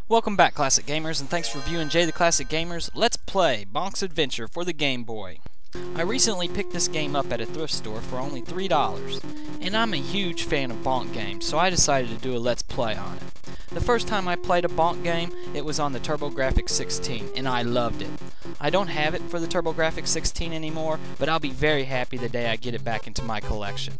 Welcome back, Classic Gamers, and thanks for viewing Jay the Classic Gamers. Let's play Bonk's Adventure for the Game Boy. I recently picked this game up at a thrift store for only $3, and I'm a huge fan of Bonk games, so I decided to do a Let's Play on it. The first time I played a Bonk game, it was on the TurboGrafx 16, and I loved it. I don't have it for the TurboGrafx 16 anymore, but I'll be very happy the day I get it back into my collection.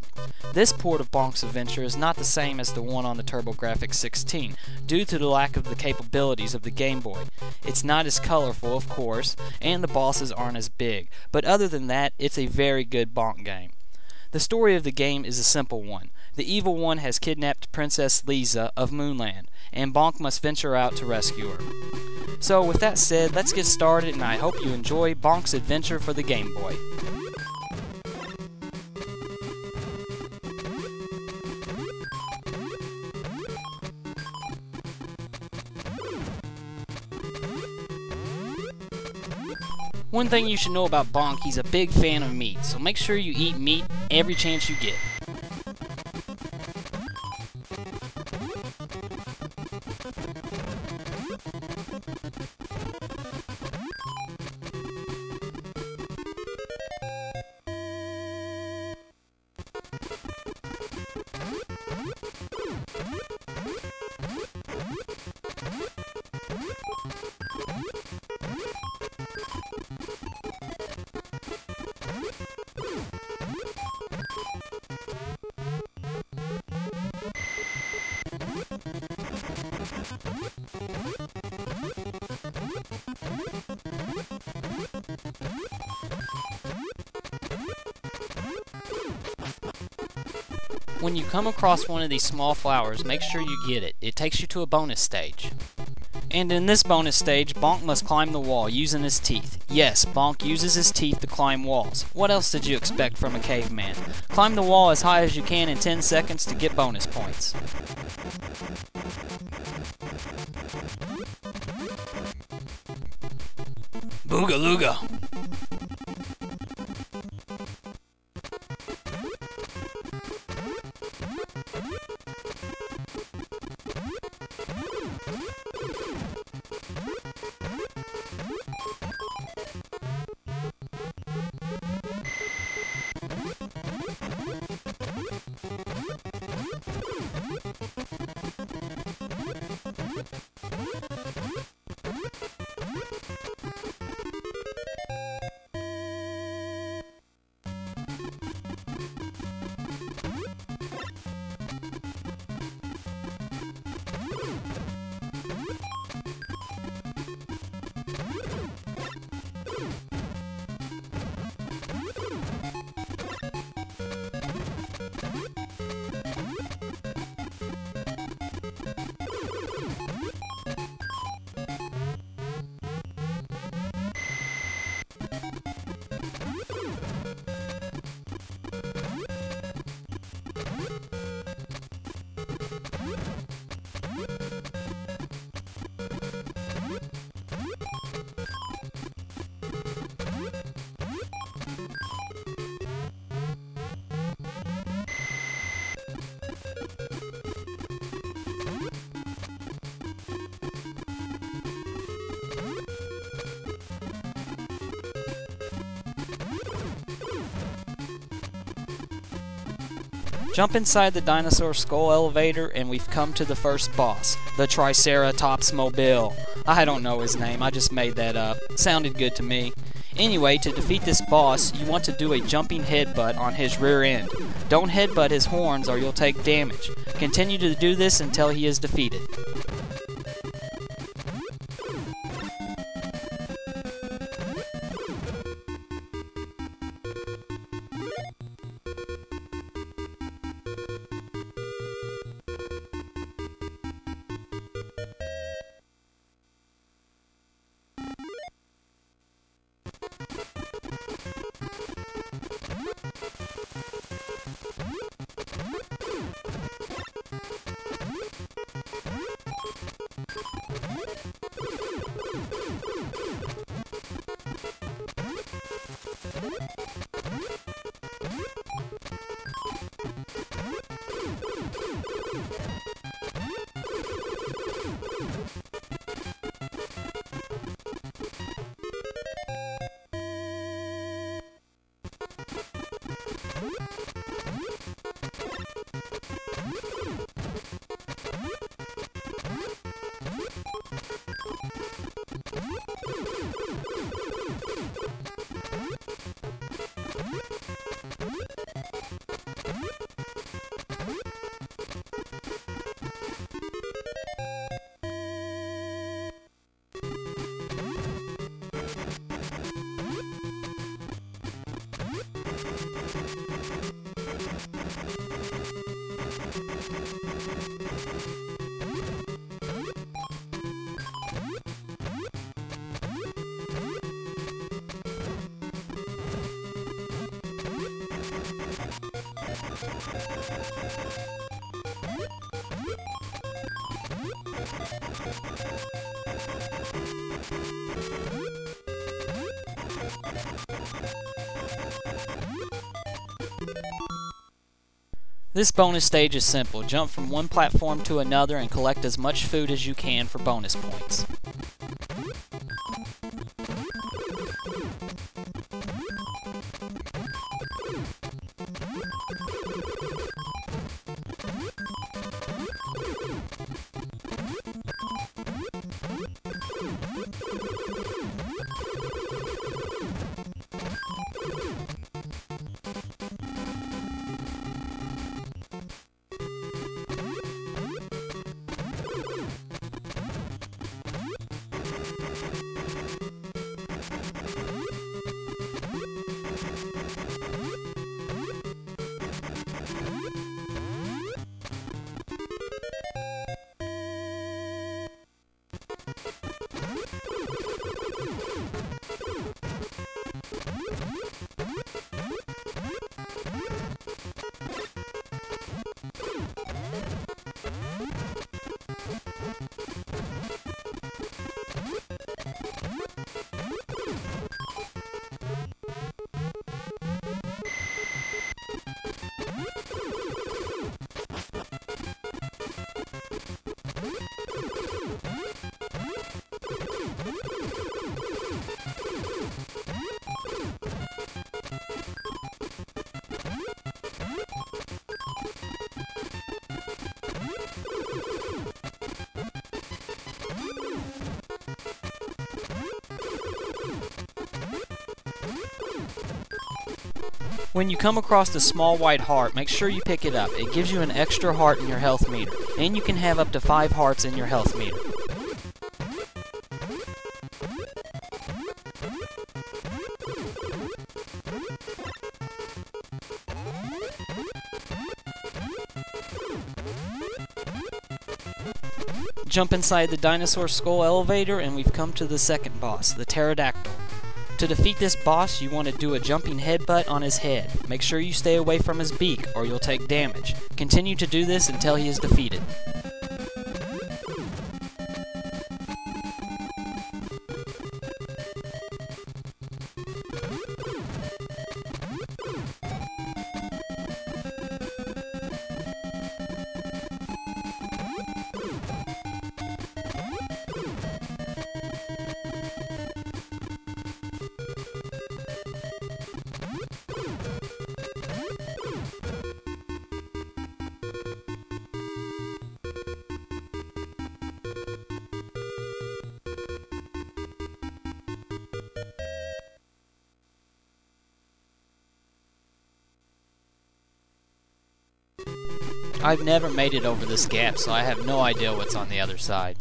This port of Bonk's Adventure is not the same as the one on the TurboGrafx 16, due to the lack of the capabilities of the Game Boy. It's not as colorful, of course, and the bosses aren't as big, but other than that, it's a very good Bonk game. The story of the game is a simple one. The evil one has kidnapped Princess Lisa of Moonland, and Bonk must venture out to rescue her. So with that said, let's get started, and I hope you enjoy Bonk's Adventure for the Game Boy. One thing you should know about Bonk, he's a big fan of meat, so make sure you eat meat every chance you get. When you come across one of these small flowers, make sure you get it. It takes you to a bonus stage. And in this bonus stage, Bonk must climb the wall using his teeth. Yes, Bonk uses his teeth to climb walls. What else did you expect from a caveman? Climb the wall as high as you can in 10 seconds to get bonus points. Booga looga! Jump inside the dinosaur skull elevator and we've come to the first boss, the Triceratops Mobile. I don't know his name, I just made that up. Sounded good to me. Anyway, to defeat this boss, you want to do a jumping headbutt on his rear end. Don't headbutt his horns or you'll take damage. Continue to do this until he is defeated. This bonus stage is simple. Jump from one platform to another and collect as much food as you can for bonus points. When you come across a small white heart, make sure you pick it up. It gives you an extra heart in your health meter, and you can have up to 5 hearts in your health meter. Jump inside the dinosaur skull elevator and we've come to the second boss, the pterodactyl. To defeat this boss, you want to do a jumping headbutt on his head. Make sure you stay away from his beak or you'll take damage. Continue to do this until he is defeated. I've never made it over this gap, so I have no idea what's on the other side.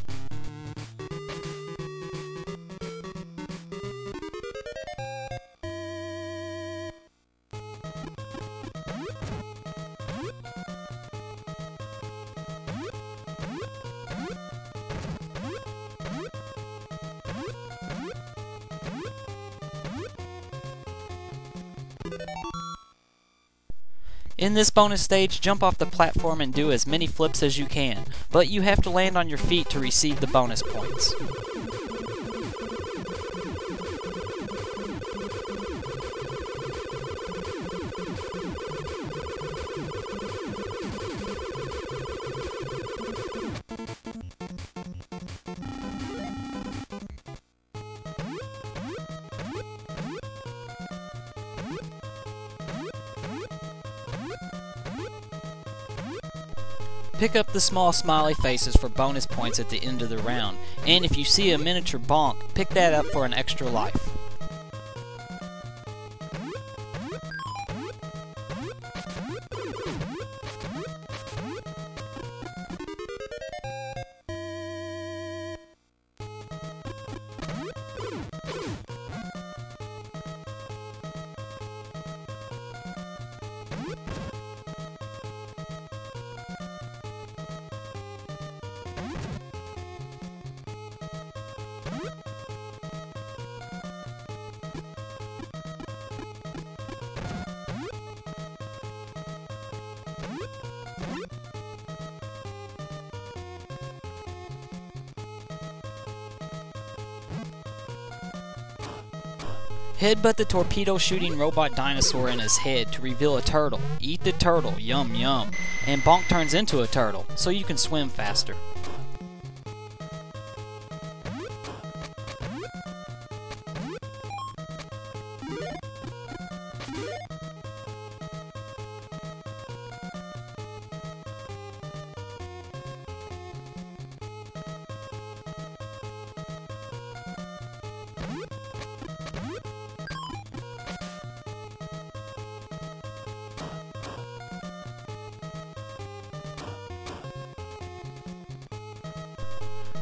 In this bonus stage, jump off the platform and do as many flips as you can, but you have to land on your feet to receive the bonus points. Pick up the small smiley faces for bonus points at the end of the round, and if you see a miniature Bonk, pick that up for an extra life. Headbutt the torpedo-shooting robot dinosaur in his head to reveal a turtle. Eat the turtle, yum yum. And Bonk turns into a turtle, so you can swim faster.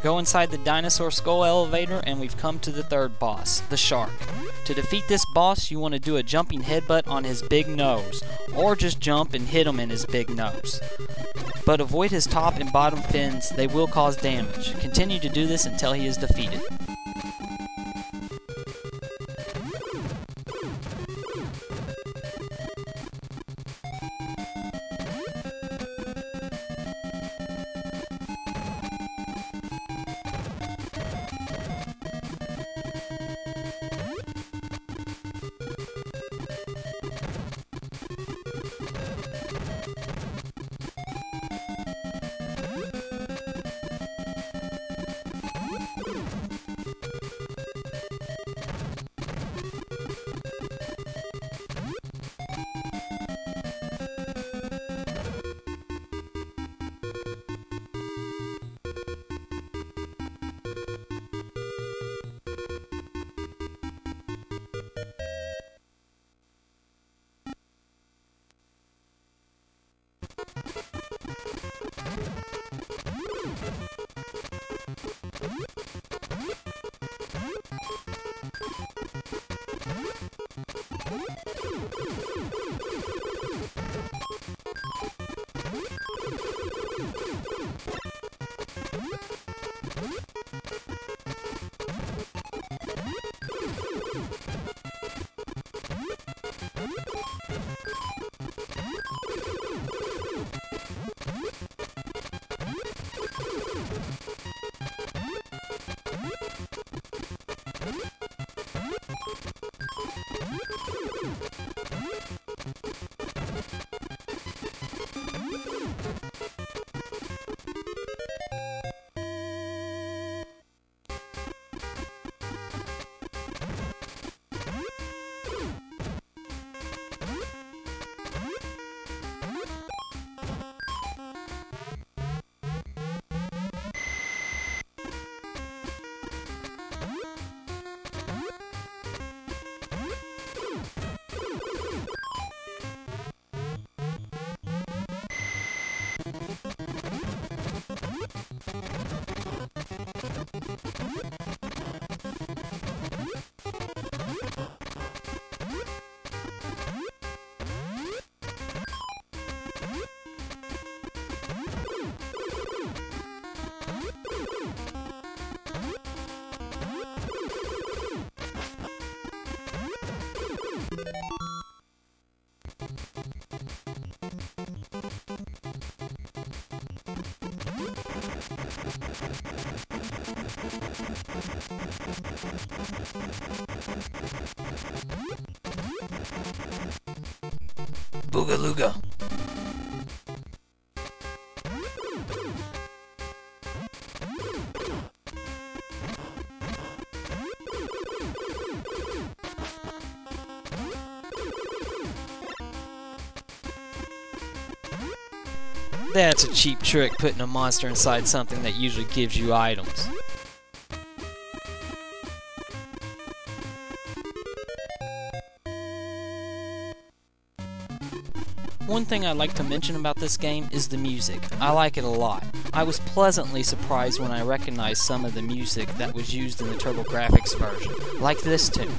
Go inside the dinosaur skull elevator and we've come to the third boss, the shark. To defeat this boss, you want to do a jumping headbutt on his big nose, or just jump and hit him in his big nose. But avoid his top and bottom fins, they will cause damage. Continue to do this until he is defeated. Boogalooga. That's a cheap trick, putting a monster inside something that usually gives you items. One thing I'd like to mention about this game is the music. I like it a lot. I was pleasantly surprised when I recognized some of the music that was used in the TurboGrafx version, like this tune.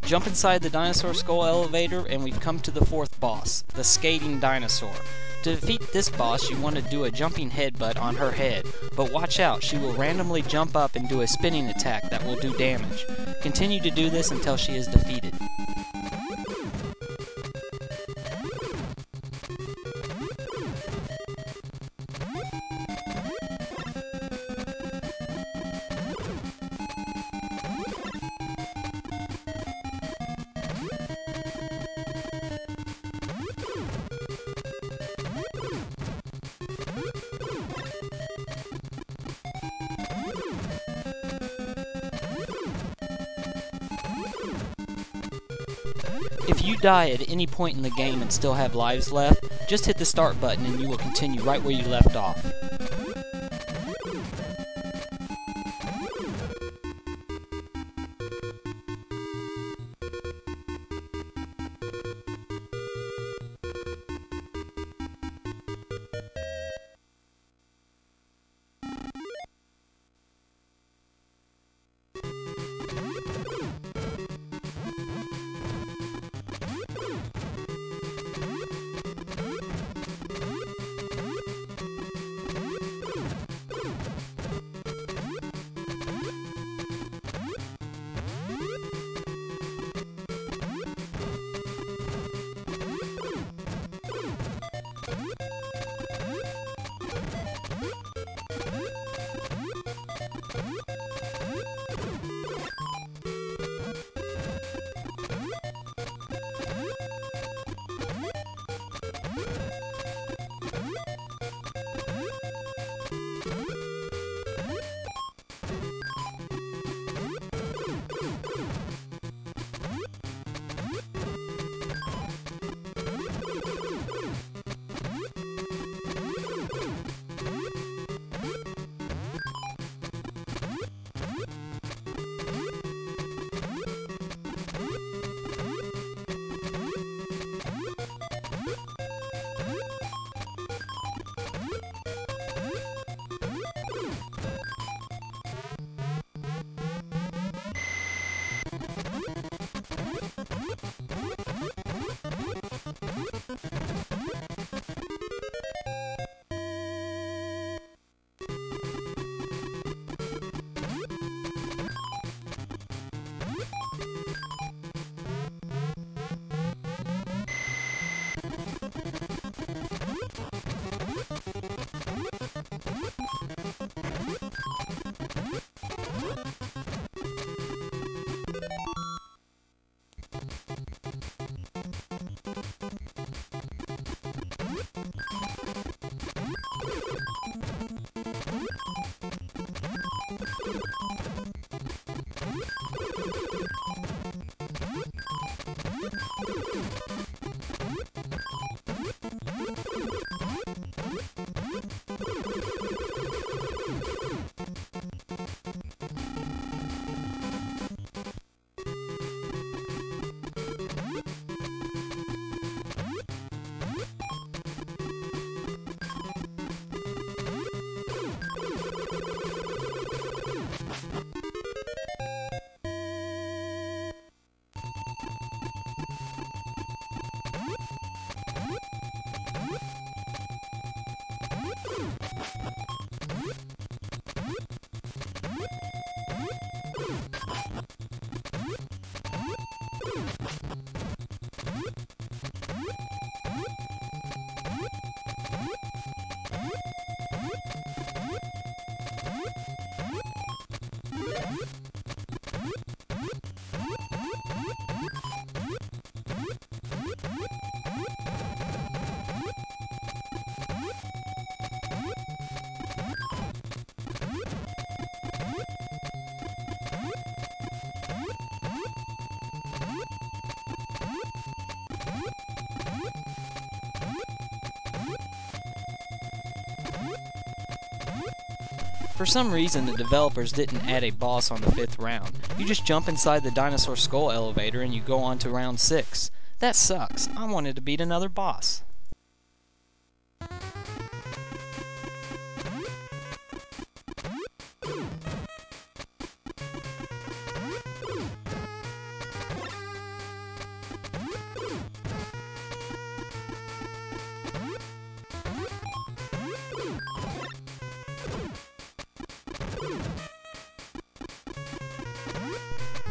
Jump inside the dinosaur skull elevator and we've come to the fourth boss, the skating dinosaur. To defeat this boss, you want to do a jumping headbutt on her head, but watch out, she will randomly jump up and do a spinning attack that will do damage. Continue to do this until she is defeated. If you die at any point in the game and still have lives left, just hit the start button and you will continue right where you left off. For some reason, the developers didn't add a boss on the 5th round. You just jump inside the dinosaur skull elevator and you go on to round 6. That sucks. I wanted to beat another boss.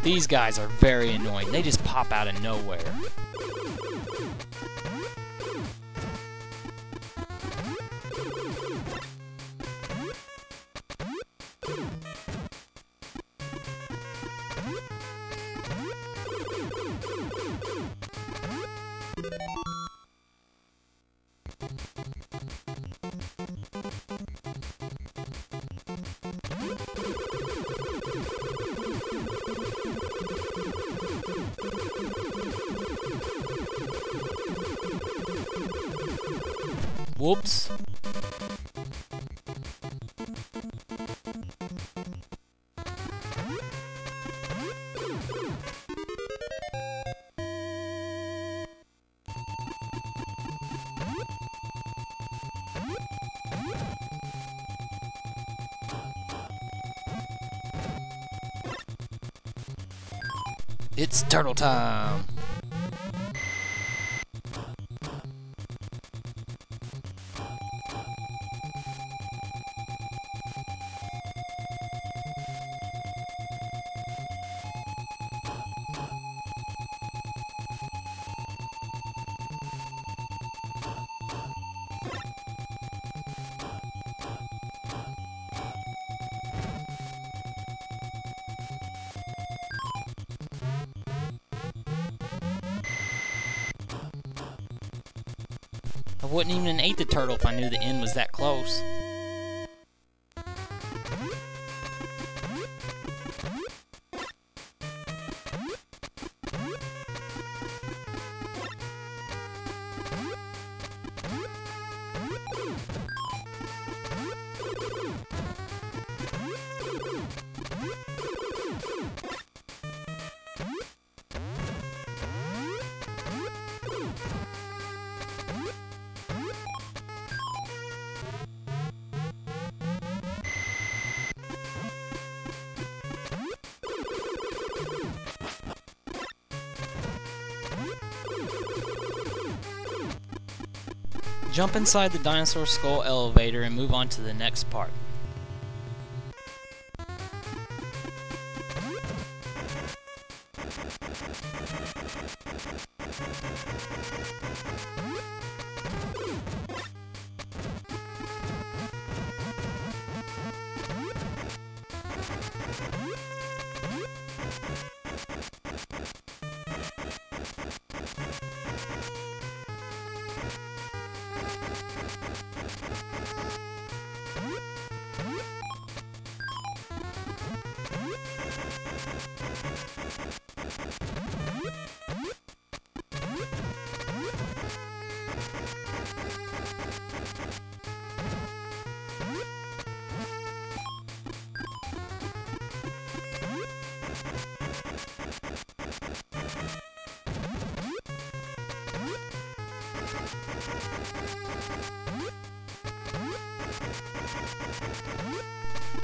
These guys are very annoying. They just pop out of nowhere. Whoops. It's turtle time. I wouldn't even eat the turtle if I knew the end was that close. Jump inside the dinosaur skull elevator and move on to the next part.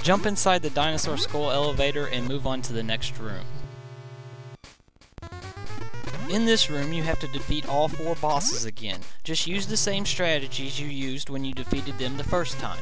Jump inside the dinosaur skull elevator and move on to the next room. In this room, you have to defeat all 4 bosses again. Just use the same strategies you used when you defeated them the first time.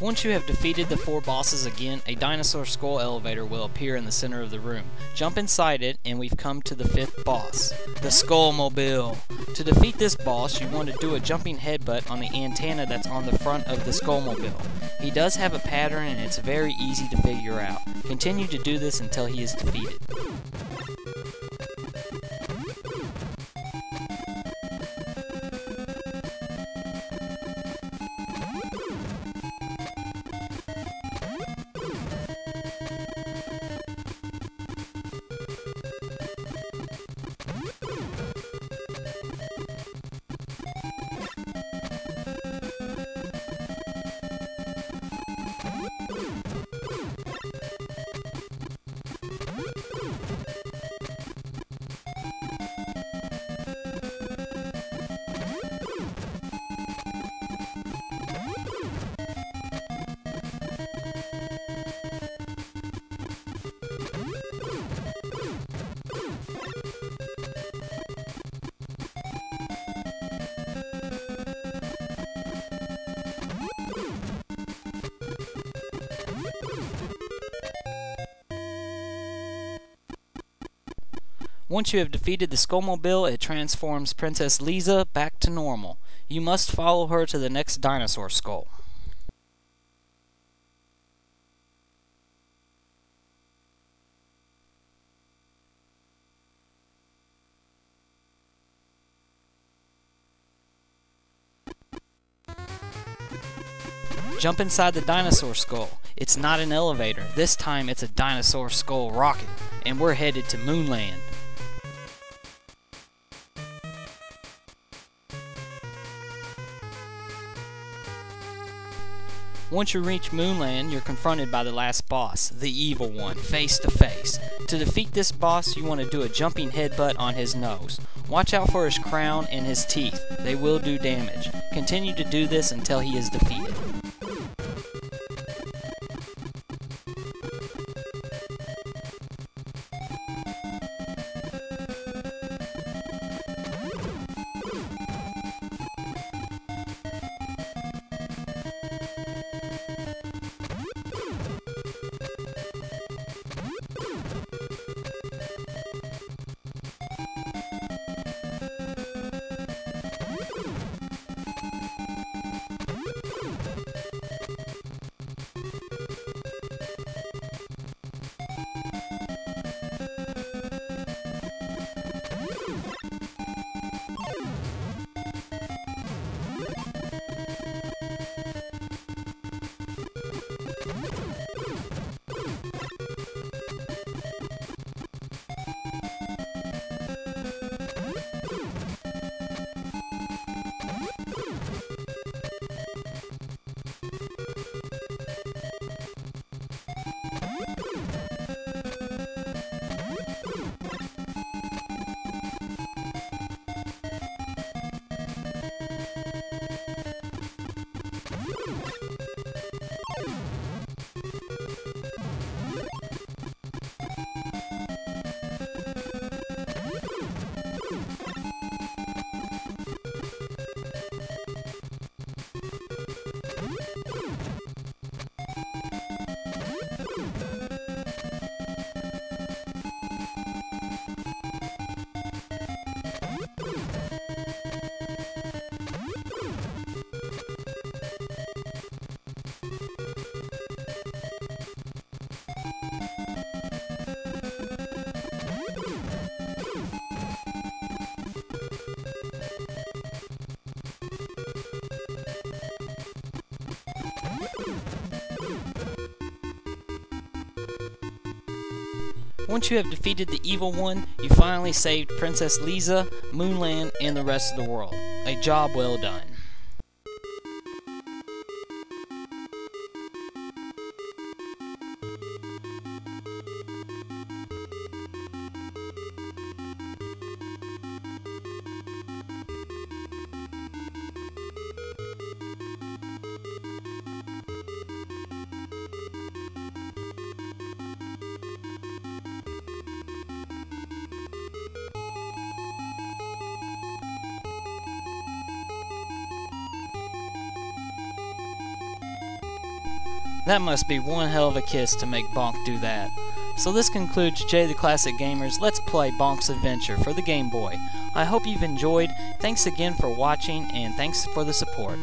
Once you have defeated the 4 bosses again, a dinosaur skull elevator will appear in the center of the room. Jump inside it, and we've come to the 5th boss, the Skullmobile. To defeat this boss, you want to do a jumping headbutt on the antenna that's on the front of the Skullmobile. He does have a pattern, and it's very easy to figure out. Continue to do this until he is defeated. Once you have defeated the Skullmobile, it transforms Princess Lisa back to normal. You must follow her to the next dinosaur skull. Jump inside the dinosaur skull. It's not an elevator. This time it's a dinosaur skull rocket, and we're headed to Moonland. Once you reach Moonland, you're confronted by the last boss, the evil one, face to face. To defeat this boss, you want to do a jumping headbutt on his nose. Watch out for his crown and his teeth. They will do damage. Continue to do this until he is defeated. Once you have defeated the evil one, you finally saved Princess Lisa, Moonland, and the rest of the world. A job well done. That must be one hell of a kiss to make Bonk do that. So this concludes Jay the Classic Gamer's Let's Play Bonk's Adventure for the Game Boy. I hope you've enjoyed. Thanks again for watching, and thanks for the support.